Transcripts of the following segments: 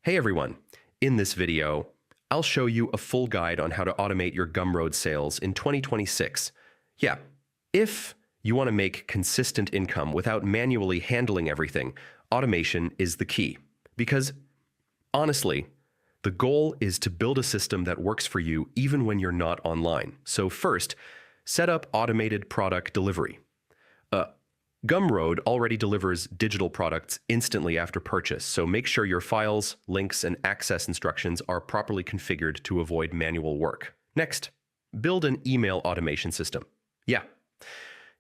Hey everyone! In this video, I'll show you a full guide on how to automate your Gumroad sales in 2026. Yeah, if you want to make consistent income without manually handling everything, automation is the key. Because, honestly, the goal is to build a system that works for you even when you're not online. So first, set up automated product delivery. Uh, Gumroad already delivers digital products instantly after purchase, so make sure your files, links, and access instructions are properly configured to avoid manual work. Next, build an email automation system. Yeah.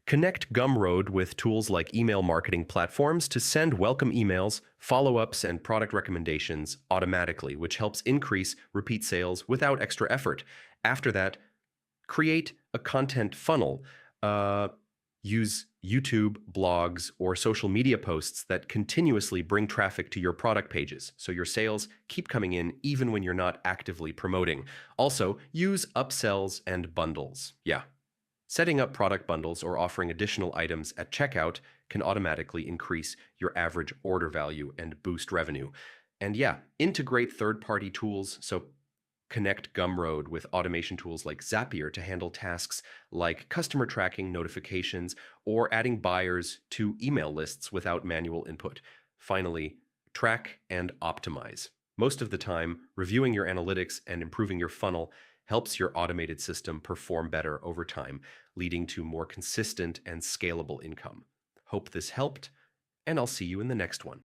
Connect Gumroad with tools like email marketing platforms to send welcome emails, follow-ups, and product recommendations automatically, which helps increase repeat sales without extra effort. After that, create a content funnel. Use YouTube, blogs, or social media posts that continuously bring traffic to your product pages, so your sales keep coming in even when you're not actively promoting. Also, use upsells and bundles. Yeah. Setting up product bundles or offering additional items at checkout can automatically increase your average order value and boost revenue. And yeah, integrate third-party tools, so connect Gumroad with automation tools like Zapier to handle tasks like customer tracking, notifications, or adding buyers to email lists without manual input. Finally, track and optimize. Most of the time, reviewing your analytics and improving your funnel helps your automated system perform better over time, leading to more consistent and scalable income. Hope this helped, and I'll see you in the next one.